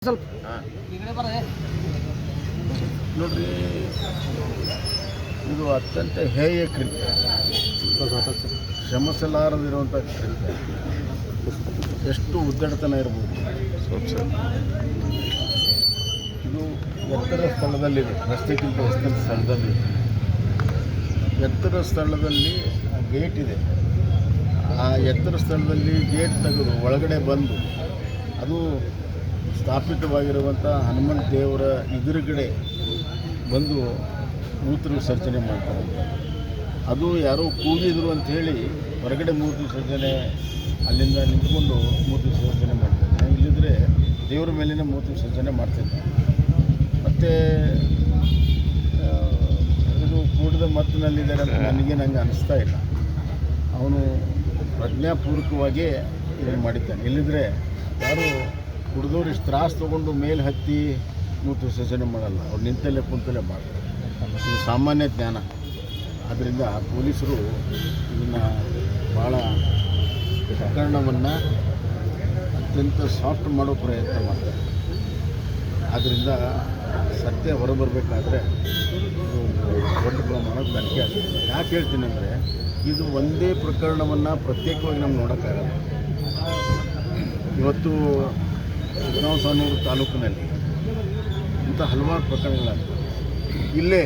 ಸ್ವಲ್ಪ ನೋಡ್ರಿ, ಇದು ಅತ್ಯಂತ ಹೇಯ ಕೃತ್ಯ, ಶ್ರಮಿಸಲಾರದಿರುವಂಥ ಕೃತ್ಯ. ಎಷ್ಟು ಉದ್ದಡತನ ಇರ್ಬೋದು. ಇದು ಎತ್ತರ ಸ್ಥಳದಲ್ಲಿದೆ, ರಸ್ತೆಗಿಂತ ಎತ್ತರ ಸ್ಥಳದಲ್ಲಿ. ಎತ್ತರ ಸ್ಥಳದಲ್ಲಿ ಗೇಟ್ ಇದೆ. ಆ ಎತ್ತರ ಸ್ಥಳದಲ್ಲಿ ಗೇಟ್ ತೆಗೆದು ಒಳಗಡೆ ಬಂದು ಅದು ಸ್ಥಾಪಿತವಾಗಿರುವಂಥ ಹನುಮಂತ ದೇವರ ಎದುರುಗಡೆ ಬಂದು ಮೂತ್ರ ವಿಸರ್ಜನೆ ಮಾಡ್ತಾರೆ. ಅದು ಯಾರೋ ಕೂಗಿದ್ರು ಅಂಥೇಳಿ ಹೊರಗಡೆ ಮೂತ್ರ ವಿಸರ್ಜನೆ ಅಲ್ಲಿಂದ ನಿಂತ್ಕೊಂಡು ಮೂತ್ರ ವಿಸರ್ಜನೆ ಮಾಡ್ತಾರೆ. ಇಲ್ಲಿದ್ದರೆ ದೇವರ ಮೇಲಿನ ಮೂತ್ರ ವಿಸರ್ಜನೆ ಮಾಡ್ತಿದ್ದ. ಮತ್ತು ಇದು ಕೂಡಿದ ಮತ್ತಿನಲ್ಲಿದ್ದಾರೆ ಅಂತ ನನಗೆ ಅನಿಸ್ತಾ ಇಲ್ಲ. ಅವನು ಪ್ರಜ್ಞಾಪೂರ್ವಕವಾಗಿ ಇದನ್ನು ಮಾಡಿದ್ದಾನೆ. ಇಲ್ಲಿದ್ದರೆ ಯಾರು ಕುಡಿದವ್ರು ಇಷ್ಟು ತ್ರಾಸು ತೊಗೊಂಡು ಮೇಲೆ ಹತ್ತಿ ಮೂತ್ರ ವಿಸರ್ಜನೆ ಮಾಡಲ್ಲ. ಅವ್ರು ನಿಂತಲ್ಲೇ ಕುಂತಲ್ಲೇ ಮಾಡ್ತಾರೆ. ಇದು ಸಾಮಾನ್ಯ ಜ್ಞಾನ. ಆದ್ದರಿಂದ ಪೊಲೀಸರು ಇದನ್ನು ಭಾಳ ಪ್ರಕರಣವನ್ನು ಅತ್ಯಂತ ಸಾಫ್ಟ್ ಮಾಡೋ ಪ್ರಯತ್ನ ಮಾಡ್ತಾರೆ. ಆದ್ದರಿಂದ ಸತ್ಯ ಹೊರಬರಬೇಕಾದ್ರೆ ದೊಡ್ಡ ಪ್ರಮಾಣದ ತನಿಖೆ ಆಗುತ್ತೆ. ಯಾಕೆ ಹೇಳ್ತೀನಿ ಅಂದರೆ, ಇದು ಒಂದೇ ಪ್ರಕರಣವನ್ನು ಪ್ರತ್ಯೇಕವಾಗಿ ನಮ್ಗೆ ನೋಡೋಕ್ಕಾಗಲ್ಲ. ಇವತ್ತು ಶಿಗ್ಗಾಂವ್ ತಾಲೂಕಿನಲ್ಲಿ ಇಂಥ ಹಲವಾರು ಪ್ರಕರಣಗಳಾಗ್ತವೆ. ಇಲ್ಲೇ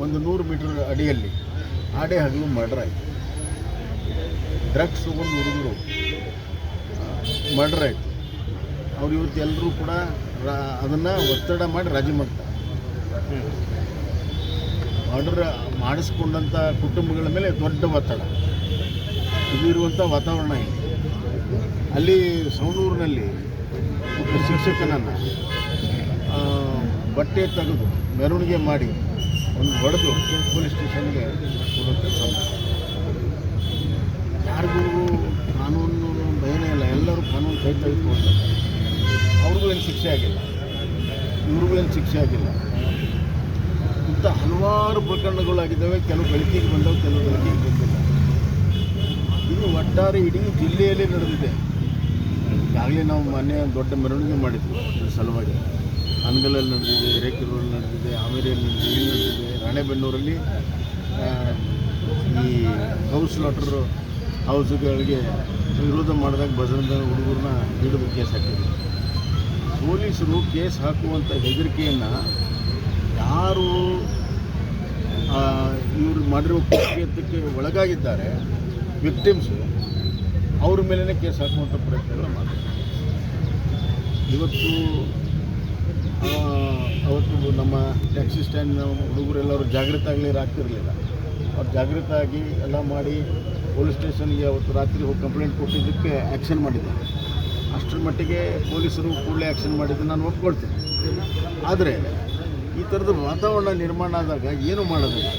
ಒಂದು 100 ಮೀಟರ್ ಅಡಿಯಲ್ಲಿ ಆಡೆ ಹಗಲು ಮರ್ಡರ್ ಆಯಿತು. ಡ್ರಗ್ಸ್ ತೊಗೊಂಡು ಹುಡುಗರು ಮರ್ಡರ್ ಆಯಿತು. ಅವ್ರು ಇವತ್ತು ಎಲ್ಲರೂ ಕೂಡ ಅದನ್ನು ಒತ್ತಡ ಮಾಡಿ ರಾಜಿ ಮಾಡ್ತಾರೆ. ಮರ್ಡರ್ ಮಾಡಿಸ್ಕೊಂಡಂಥ ಕುಟುಂಬಗಳ ಮೇಲೆ ದೊಡ್ಡ ಒತ್ತಡ ಇದು ಇರುವಂಥ ವಾತಾವರಣ ಇದೆ. ಅಲ್ಲಿ ಸವಣೂರಿನಲ್ಲಿ ಒಬ್ಬ ಶಿಕ್ಷಕನನ್ನು ಬಟ್ಟೆ ತೆಗೆದು ಮೆರವಣಿಗೆ ಮಾಡಿ ಒಂದು ಹೊಡೆದು ಪೊಲೀಸ್ ಸ್ಟೇಷನ್ಗೆ ಕೊಡೋ ಕೆಲಸ ಮಾಡ್ತಾರೆ. ಯಾರಿಗೂ ಕಾನೂನು ಭಯನೇ ಇಲ್ಲ. ಎಲ್ಲರೂ ಕಾನೂನು ಕೈ ತೆಗೆದುಕೊಂಡು ಅವ್ರಿಗೂ ಏನು ಶಿಕ್ಷೆ ಆಗಿಲ್ಲ, ಇವ್ರಿಗೂ ಏನು ಶಿಕ್ಷೆ ಆಗಿಲ್ಲ. ಇಂಥ ಹಲವಾರು ಪ್ರಕರಣಗಳಾಗಿದ್ದಾವೆ. ಕೆಲವು ಬೆಳಕಿಗೆ ಬಂದವು, ಕೆಲವು ಬೆಳಕಿಗೆ ಬಂದಿಲ್ಲ. ಇದು ಒಟ್ಟಾರೆ ಇಡೀ ಜಿಲ್ಲೆಯಲ್ಲೇ ನಡೆದಿದೆ. ಈಗಾಗಲೇ ನಾವು ಮೊನ್ನೆ ದೊಡ್ಡ ಮೆರವಣಿಗೆ ಮಾಡಿದ್ವಿ ಇದ್ರ ಸಲುವಾಗಿ. ಹನಗಲಲ್ಲಿ ನಡೆದಿದೆ, ಹಿರೇಕೆರೂರಲ್ಲಿ ನಡೆದಿದೆ, ಹಾವೇರಿಯಲ್ಲಿ ನಡೆದಿದೆ, ಇಲ್ಲಿ ನಡೆದಿದೆ. ರಾಣೆಬೆನ್ನೂರಲ್ಲಿ ಈ ಹೌಸ್ ಲಾಟರ್ ಹೌಸ್ಗಳಿಗೆ ವಿರೋಧ ಮಾಡಿದಾಗ ಬಜರಂಗ ಹುಡುಗರನ್ನ ಹಿಡಿದು ಕೇಸ್ ಹಾಕಿದ್ರು. ಪೊಲೀಸರು ಕೇಸ್ ಹಾಕುವಂಥ ಹೆದರಿಕೆಯನ್ನು ಯಾರು ಇವರು ಮಾಡಿರುವ ಕೃತ್ಯಕ್ಕೆ ಒಳಗಾಗಿದ್ದಾರೆ ವಿಕ್ಟಿಮ್ಸು, ಅವ್ರ ಮೇಲೇ ಕೇಸ್ ಹಾಕುವಂಥ ಪ್ರಯತ್ನಗಳು ಮಾಡ್ತಾರೆ. ಅವತ್ತು ನಮ್ಮ ಟ್ಯಾಕ್ಸಿ ಸ್ಟ್ಯಾಂಡ್ನ ಹುಡುಗರೆಲ್ಲರೂ ಜಾಗೃತ ಆಗ್ತಿರಲಿಲ್ಲ. ಅವ್ರು ಜಾಗೃತ ಆಗಿ ಎಲ್ಲ ಮಾಡಿ ಪೊಲೀಸ್ ಸ್ಟೇಷನ್ಗೆ ಅವತ್ತು ರಾತ್ರಿ ಹೋಗಿ ಕಂಪ್ಲೇಂಟ್ ಕೊಟ್ಟಿದ್ದಕ್ಕೆ ಆ್ಯಕ್ಷನ್ ಮಾಡಿದ್ದಾರೆ. ಅಷ್ಟರ ಮಟ್ಟಿಗೆ ಪೊಲೀಸರು ಕೂಡಲೇ ಆ್ಯಕ್ಷನ್ ಮಾಡಿದ್ದು ನಾನು ಒಪ್ಕೊಳ್ತೀನಿ. ಆದರೆ ಈ ಥರದ ವಾತಾವರಣ ನಿರ್ಮಾಣ ಆದಾಗ ಏನು ಮಾಡೋದಿಲ್ಲ.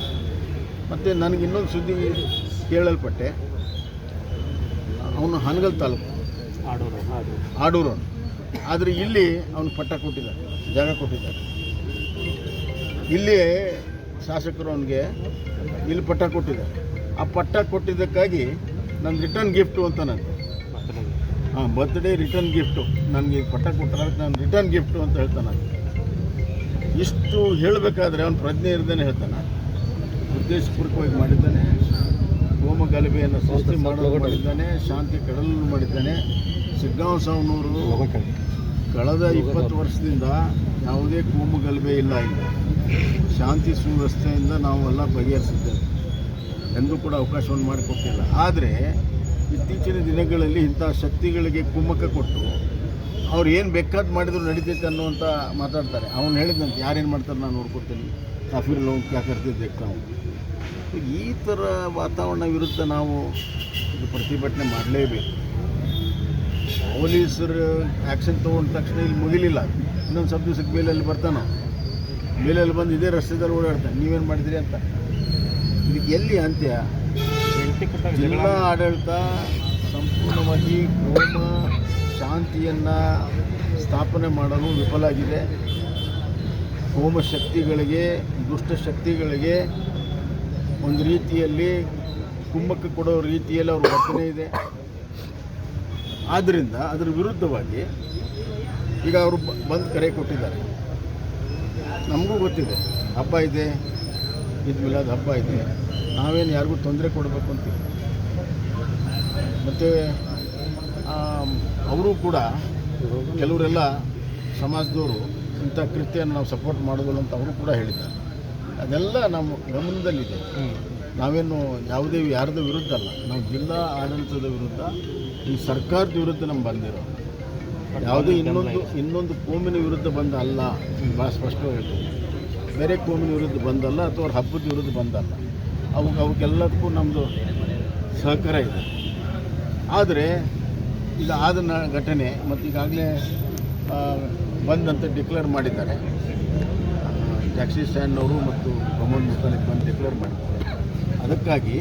ಮತ್ತು ನನಗೆ ಇನ್ನೊಂದು ಸುದ್ದಿ ಕೇಳಲ್ಪಟ್ಟೆ, ಅವನು ಹನಗಲ್ ತಾಲೂಕು ಆಡೂರು. ಆದರೆ ಇಲ್ಲಿ ಅವನು ಪಟ್ಟ ಕೊಟ್ಟಿದ್ದಾರೆ, ಜಾಗ ಕೊಟ್ಟಿದ್ದಾರೆ. ಇಲ್ಲಿ ಶಾಸಕರು ಅವನಿಗೆ ಇಲ್ಲಿ ಪಟ್ಟ ಕೊಟ್ಟಿದ್ದಾರೆ. ಆ ಪಟ್ಟ ಕೊಟ್ಟಿದ್ದಕ್ಕಾಗಿ ನನ್ನ ರಿಟರ್ನ್ ಗಿಫ್ಟು ಅಂತ ನನಗೆ ಬರ್ತ್ಡೇ ರಿಟರ್ನ್ ಗಿಫ್ಟು, ನನಗೆ ಪಟ್ಟ ಕೊಟ್ಟರೆ ನಾನು ರಿಟರ್ನ್ ಗಿಫ್ಟು ಅಂತ ಹೇಳ್ತಾನೆ. ಇಷ್ಟು ಹೇಳಬೇಕಾದ್ರೆ ಅವನು ಪ್ರಜ್ಞೆ ಇರದೇನೆ ಹೇಳ್ತಾನೆ. ಉದ್ದೇಶಪೂರ್ವಕವಾಗಿ ಮಾಡಿದ್ದಾನೆ. ಹೋಮ ಗಲಭೆಯನ್ನು ಸೃಷ್ಟಿ ಮಾಡಿದ್ದಾನೆ. ಶಾಂತಿ ಕಡಲು ಮಾಡಿದ್ದಾನೆ. ಶಿಗ್ಗಾಂವ್ ಸವಣೂರು ಕಳೆದ 20 ವರ್ಷದಿಂದ ಯಾವುದೇ ಕೋಮು ಗಲಭೆ ಇಲ್ಲ. ಶಾಂತಿ ಸುವ್ಯವಸ್ಥೆಯಿಂದ ನಾವೆಲ್ಲ ಬಗೆಹರಿಸಿದ್ದೇವೆ. ಎಂದೂ ಕೂಡ ಅವಕಾಶವನ್ನು ಮಾಡಿಕೊಟ್ಟಿಲ್ಲ. ಆದರೆ ಇತ್ತೀಚಿನ ದಿನಗಳಲ್ಲಿ ಇಂಥ ಶಕ್ತಿಗಳಿಗೆ ಕುಮ್ಮಕ್ಕ ಕೊಟ್ಟು ಅವ್ರು ಏನು ಬೇಕಾದ್ದು ಮಾಡಿದ್ರು ನಡೀತೈತೆ ಅನ್ನುವಂಥ ಮಾತಾಡ್ತಾರೆ. ಅವನು ಹೇಳಿದಂತೆ ಯಾರೇನು ಮಾಡ್ತಾರೆ ನಾನು ನೋಡ್ಕೊಡ್ತೀನಿ, ಕಾಫಿರ್ ಲೋನ್ ಕ್ಯಾ ಕರ್ತಿದ್ದೆ ನಾವು. ಈ ಥರ ವಾತಾವರಣ ವಿರುದ್ಧ ನಾವು ಇದು ಪ್ರತಿಭಟನೆ ಮಾಡಲೇಬೇಕು. ಪೊಲೀಸರು ಆ್ಯಕ್ಷನ್ ತೊಗೊಂಡ ತಕ್ಷಣ ಇಲ್ಲಿ ಮುಗಿಲಿಲ್ಲ. ಇನ್ನೊಂದು ಸ್ವಲ್ಪ ದಿವಸಕ್ಕೆ ಮೇಲಲ್ಲಿ ಬರ್ತಾನೆ. ಮೇಲಲ್ಲಿ ಬಂದು ಇದೇ ರಸ್ತೆದಲ್ಲಿ ಓಡಾಡ್ತಾನೆ, ನೀವೇನು ಮಾಡಿದಿರಿ ಅಂತ. ಇದಕ್ಕೆ ಎಲ್ಲಿ ಅಂತ್ಯ? ಜಿಲ್ಲಾ ಆಡಳಿತ ಸಂಪೂರ್ಣವಾಗಿ ಹೋಮ ಶಾಂತಿಯನ್ನು ಸ್ಥಾಪನೆ ಮಾಡಲು ವಿಫಲ ಆಗಿದೆ. ಹೋಮ ಶಕ್ತಿಗಳಿಗೆ, ದುಷ್ಟ ಶಕ್ತಿಗಳಿಗೆ ಒಂದು ರೀತಿಯಲ್ಲಿ ಕುಮ್ಮಕ್ಕ ಕೊಡೋ ರೀತಿಯಲ್ಲಿ ಅವ್ರ ವರ್ತನೆ ಇದೆ. ಆದ್ದರಿಂದ ಅದರ ವಿರುದ್ಧವಾಗಿ ಈಗ ಅವರು ಬಂದು ಕರೆ ಕೊಟ್ಟಿದ್ದಾರೆ. ನಮಗೂ ಗೊತ್ತಿದೆ ಹಬ್ಬ ಇದೆ, ಈದ್ ಮಿಲಾದ್ ಹಬ್ಬ ಇದೆ, ನಾವೇನು ಯಾರಿಗೂ ತೊಂದರೆ ಕೊಡಬೇಕು ಅಂತೀವಿ. ಮತ್ತು ಅವರು ಕೂಡ ಕೆಲವರೆಲ್ಲ ಸಮಾಜದವರು ಇಂಥ ಕೃತ್ಯನ ನಾವು ಸಪೋರ್ಟ್ ಮಾಡೋದಿಲ್ಲ ಅಂತ ಅವರು ಕೂಡ ಹೇಳಿದ್ದಾರೆ. ಅದೆಲ್ಲ ನಮ್ಮ ಗಮನದಲ್ಲಿದೆ. ನಾವೇನು ಯಾವುದೇ ಯಾರ್ದು ವಿರುದ್ಧ ಅಲ್ಲ, ನಾವು ಜಿಲ್ಲಾ ಆಡಳಿತದ ವಿರುದ್ಧ, ಈ ಸರ್ಕಾರದ ವಿರುದ್ಧ ನಮ್ಮ ಬಂದಿರೋ ಯಾವುದೇ ಇನ್ನೊಂದು ಕೋಮಿನ ವಿರುದ್ಧ ಬಂದ ಅಲ್ಲ. ಭಾಳ ಸ್ಪಷ್ಟವಾಗಿ ಹೇಳ್ತೀವಿ, ಬೇರೆ ಕೋಮಿನ ವಿರುದ್ಧ ಬಂದಲ್ಲ ಅಥವಾ ಅವ್ರ ಹಬ್ಬದ ವಿರುದ್ಧ ಬಂದಲ್ಲ. ಅವಕ್ಕೆಲ್ಲದಕ್ಕೂ ನಮ್ಮದು ಸಹಕಾರ ಇದೆ. ಆದರೆ ಈಗ ಆದ ಘಟನೆ ಮತ್ತು ಈಗಾಗಲೇ ಬಂದಂತ ಡಿಕ್ಲೇರ್ ಮಾಡಿದ್ದಾರೆ. ಟ್ಯಾಕ್ಸಿ ಸ್ಟ್ಯಾಂಡ್ನವರು ಮತ್ತು ಪ್ರಮೋದ್ ಮುತಾಲಿಕ್ ಬಂದು ಡಿಕ್ಲೇರ್ ಮಾಡಿದ್ದಾರೆ. ಅದಕ್ಕಾಗಿ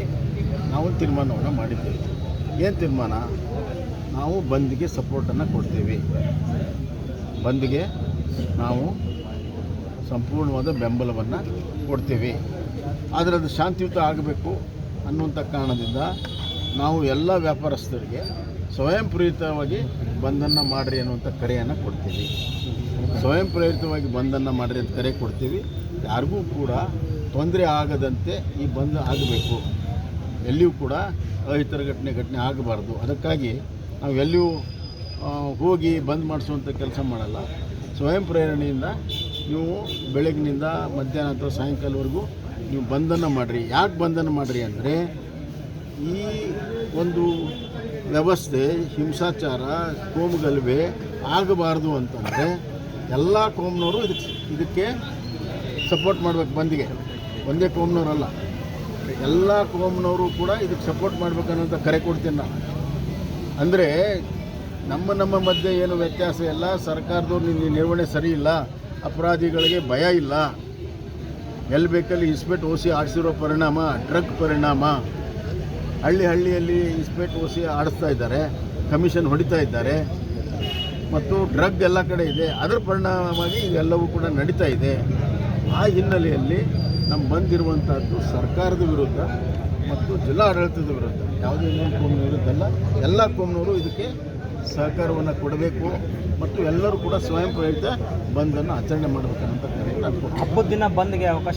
ನಾವು ತೀರ್ಮಾನವನ್ನು ಮಾಡಿದ್ದೇವೆ. ಏನು ತೀರ್ಮಾನ? ನಾವು ಬಂದ್ಗೆ ಸಪೋರ್ಟನ್ನು ಕೊಡ್ತೀವಿ. ಬಂದ್ಗೆ ನಾವು ಸಂಪೂರ್ಣವಾದ ಬೆಂಬಲವನ್ನು ಕೊಡ್ತೀವಿ. ಆದರೆ ಅದು ಶಾಂತಿಯುತ ಆಗಬೇಕು ಅನ್ನುವಂಥ ಕಾರಣದಿಂದ ನಾವು ಎಲ್ಲ ವ್ಯಾಪಾರಸ್ಥರಿಗೆ ಸ್ವಯಂ ಪ್ರೇರಿತವಾಗಿ ಬಂದನ್ನು ಮಾಡಿರಿ ಅನ್ನುವಂಥ ಕರೆಯನ್ನು ಕೊಡ್ತೀವಿ. ಸ್ವಯಂ ಪ್ರೇರಿತವಾಗಿ ಬಂದನ್ನು ಮಾಡಿರಿ ಅಂತ ಕರೆ ಕೊಡ್ತೀವಿ. ಯಾರಿಗೂ ಕೂಡ ತೊಂದರೆ ಆಗದಂತೆ ಈ ಬಂದ್ ಆಗಬೇಕು. ಎಲ್ಲಿಯೂ ಕೂಡ ಅಹಿತರ ಘಟನೆ ಆಗಬಾರ್ದು. ಅದಕ್ಕಾಗಿ ನಾವು ಎಲ್ಲಿಯೂ ಹೋಗಿ ಬಂದ್ ಮಾಡಿಸುವಂಥ ಕೆಲಸ ಮಾಡಲ್ಲ. ಸ್ವಯಂ ಪ್ರೇರಣೆಯಿಂದ ನೀವು ಬೆಳಗ್ಗಿನಿಂದ ಮಧ್ಯಾಹ್ನ ಅಥವಾ ಸಾಯಂಕಾಲವರೆಗೂ ನೀವು ಬಂದನ್ನು ಮಾಡಿರಿ. ಯಾಕೆ ಬಂದನ್ನು ಮಾಡಿರಿ ಅಂದರೆ, ಈ ಒಂದು ವ್ಯವಸ್ಥೆ ಹಿಂಸಾಚಾರ ಕೋಮುಗಲಭೆ ಆಗಬಾರ್ದು ಅಂತಂದರೆ ಎಲ್ಲ ಕೋಮ್ನವರು ಇದಕ್ಕೆ ಸಪೋರ್ಟ್ ಮಾಡಬೇಕು. ಬಂದಿಗೆ ಒಂದೇ ಕೋಮ್ನವರಲ್ಲ, ಎಲ್ಲ ಕೋಮ್ನವರು ಕೂಡ ಇದಕ್ಕೆ ಸಪೋರ್ಟ್ ಮಾಡಬೇಕನ್ನೋಂಥ ಕರೆ ಕೊಡ್ತೀನಿ ನಾನು. ಅಂದರೆ ನಮ್ಮ ಮಧ್ಯೆ ಏನು ವ್ಯತ್ಯಾಸ ಇಲ್ಲ. ಸರ್ಕಾರದವ್ರು ನಿರ್ವಹಣೆ ಸರಿ ಇಲ್ಲ, ಅಪರಾಧಿಗಳಿಗೆ ಭಯ ಇಲ್ಲ. ಎಲ್ಲಿ ಬೇಕಲ್ಲಿ ಇಸ್ಪೇಟ್ ಓಸಿ ಆಡಿಸಿರೋ ಪರಿಣಾಮ ಡ್ರಗ್ ಪರಿಣಾಮ. ಹಳ್ಳಿಯಲ್ಲಿ ಇಸ್ಪೇಟ್ ಓಸಿ ಆಡಿಸ್ತಾ ಇದ್ದಾರೆ, ಕಮಿಷನ್ ಹೊಡಿತಾ ಇದ್ದಾರೆ ಮತ್ತು ಡ್ರಗ್ ಎಲ್ಲ ಕಡೆ ಇದೆ. ಅದರ ಪರಿಣಾಮವಾಗಿ ಇದೆಲ್ಲವೂ ಕೂಡ ನಡೀತಾ ಇದೆ. ಆ ಹಿನ್ನೆಲೆಯಲ್ಲಿ ನಮ್ಮ ಬಂದಿರುವಂಥದ್ದು ಸರ್ಕಾರದ ವಿರುದ್ಧ ಮತ್ತು ಜಿಲ್ಲಾ ಆಡಳಿತದ ವಿರುದ್ಧ, ಯಾವುದೇ ಇನ್ನೊಂದು ಕೋಮಿನ ವಿರುದ್ಧ ಅಲ್ಲ. ಎಲ್ಲ ಕೋಮಿನವರು ಇದಕ್ಕೆ ಸಹಕಾರವನ್ನು ಕೊಡಬೇಕು ಮತ್ತು ಎಲ್ಲರೂ ಕೂಡ ಸ್ವಯಂ ಪ್ರೇರಿತ ಬಂದನ್ನು ಆಚರಣೆ ಮಾಡಬೇಕನ್ನೋಂಥ ಕರೆ ನಾನು ಹಬ್ಬದ ದಿನ ಬಂದ್ಗೆ ಅವಕಾಶ